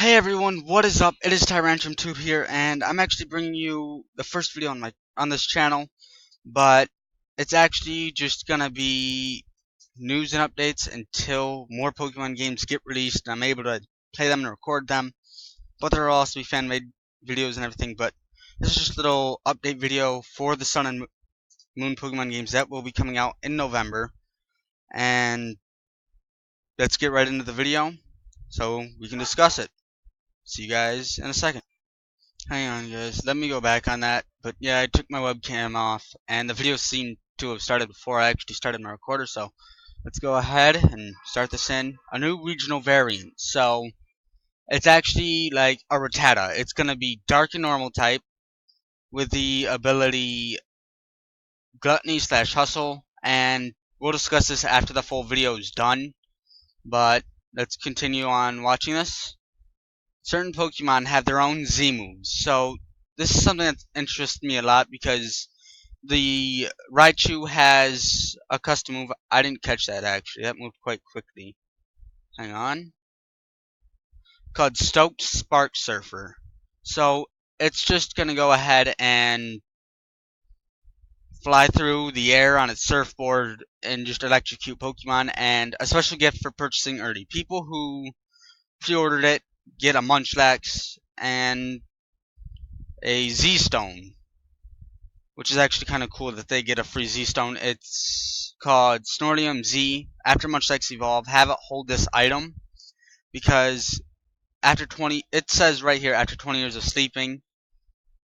Hey everyone, what is up? It is TyrantRumTube here, and I'm actually bringing you the first video on this channel, but it's actually just gonna be news and updates until more Pokemon games get released and I'm able to play them and record them. But there will also be fan-made videos and everything. But this is just a little update video for the Sun and Moon Pokemon games that will be coming out in November, and let's get right into the video so we can discuss it. See you guys in a second. Hang on guys, let me go back on that. But yeah, I took my webcam off and the video seemed to have started before I actually started my recorder, so let's go ahead and start this in. A new regional variant. So it's actually like a Rattata. It's gonna be dark and normal type with the ability Gluttony slash Hustle, and we'll discuss this after the full video is done. But let's continue on watching this. Certain Pokemon have their own Z moves. So this is something that interests me a lot because the Raichu has a custom move. I didn't catch that actually. That moved quite quickly. Hang on. Called Stoked Spark Surfer. So it's just gonna go ahead and fly through the air on its surfboard and just electrocute Pokemon, and a special gift for purchasing early. People who pre-ordered it get a Munchlax and a Z-Stone, which is actually kind of cool that they get a free Z-Stone. It's called Snorlax Z. After Munchlax Evolve, have it hold this item, because after 20, it says right here, after 20 years of sleeping,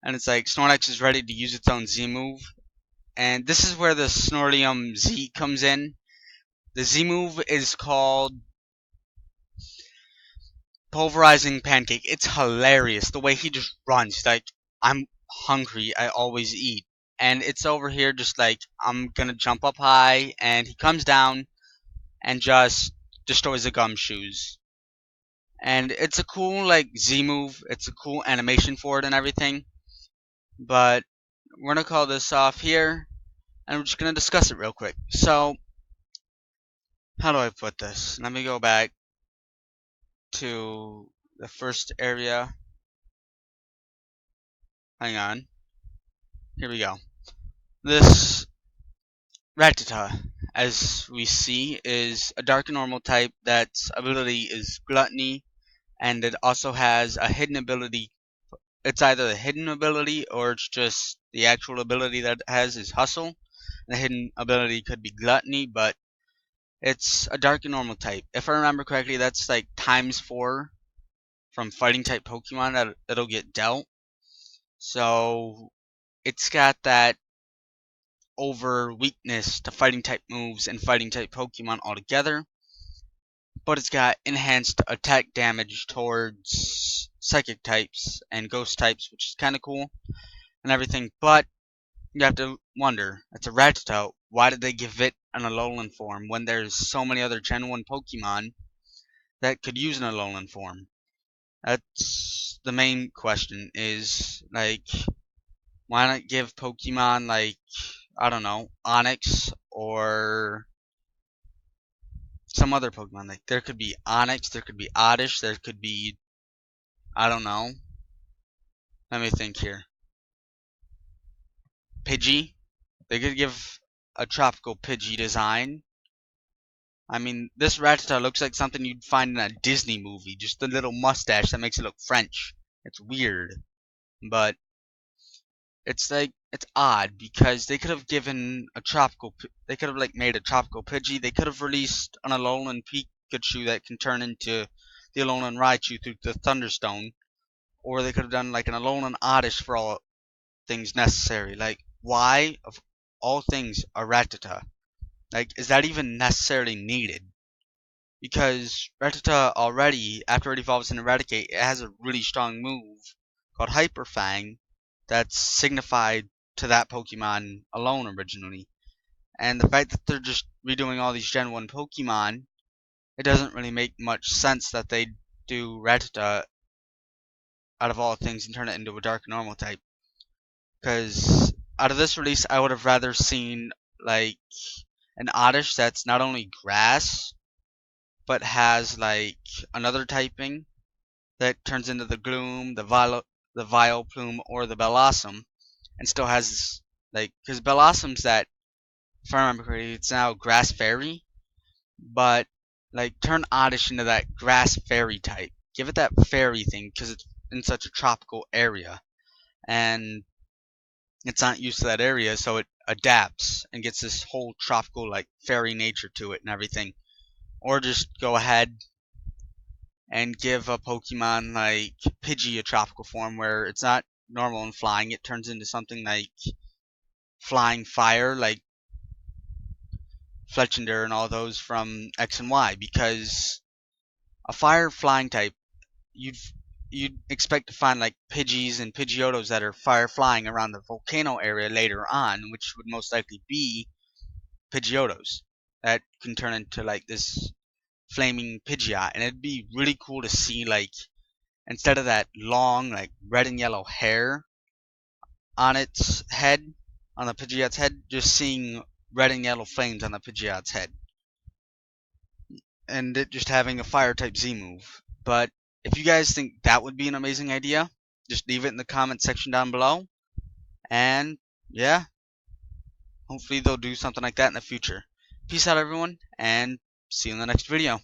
and it's like Snorlax is ready to use its own Z move. And this is where the Snorlax Z comes in. The Z move is called Pulverizing Pancake. It's hilarious the way he just runs. Like, I'm hungry, I always eat. And it's over here just like, I'm gonna jump up high, and he comes down and just destroys the gumshoes. And it's a cool like Z move. It's a cool animation for it and everything. But we're gonna call this off here, and we're just gonna discuss it real quick. So, how do I put this? Let me go back to the first area. Hang on. Here we go. This Rattata, as we see, is a dark and normal type that's ability is Gluttony, and it also has a hidden ability. It's either the hidden ability or it's just the actual ability that it has is Hustle. The hidden ability could be Gluttony, but it's a dark and normal type. If I remember correctly, that's like ×4 from fighting type Pokemon that it'll get dealt. So it's got that over weakness to fighting type moves and fighting type Pokemon altogether, but it's got enhanced attack damage towards psychic types and ghost types, which is kind of cool and everything. But you have to wonder, it's a Rattata, why did they give it an Alolan form when there's so many other Gen 1 Pokemon that could use an Alolan form? That's the main question, is like, why not give Pokemon like, I don't know, Onyx or some other Pokemon? Like, there could be Onyx, there could be Oddish, there could be, I don't know. Let me think here. Pidgey? They could give a tropical Pidgey design. I mean, this Rattata looks like something you'd find in a Disney movie. Just the little mustache that makes it look French. It's weird. But it's like, it's odd because they could have given a tropical, they could have like made a tropical Pidgey. They could have released an Alolan Pikachu that can turn into the Alolan Raichu through the Thunderstone. Or they could have done like an Alolan Oddish for all things necessary. Like, why, of all things, a Rattata? Like, is that even necessarily needed? Because Rattata already, after it evolves into Eradicate, it has a really strong move called Hyper Fang that's signified to that Pokemon alone originally. And the fact that they're just redoing all these Gen 1 Pokemon, it doesn't really make much sense that they do Rattata out of all things and turn it into a dark normal type. Because out of this release, I would have rather seen like an Oddish that's not only grass but has like another typing that turns into the Gloom, the Vileplume, or the Bellossom, and still has, like, because Bellossom's that, if I remember correctly, it's now Grass Fairy, but like turn Oddish into that Grass Fairy type. Give it that fairy thing because it's in such a tropical area, and it's not used to that area, so it adapts and gets this whole tropical like fairy nature to it and everything. Or just go ahead and give a Pokemon like Pidgey a tropical form where it's not normal and flying, it turns into something like flying fire, like Fletchinder and all those from X and Y, because a fire flying type, you'd you'd expect to find like Pidgeys and Pidgeotos that are fire flying around the volcano area later on, which would most likely be Pidgeotos that can turn into like this flaming Pidgeot, and it'd be really cool to see, like, instead of that long like red and yellow hair on its head, on the Pidgeot's head, just seeing red and yellow flames on the Pidgeot's head, and it just having a fire type Z move. But if you guys think that would be an amazing idea, just leave it in the comment section down below. And yeah, hopefully they'll do something like that in the future. Peace out, everyone, and see you in the next video.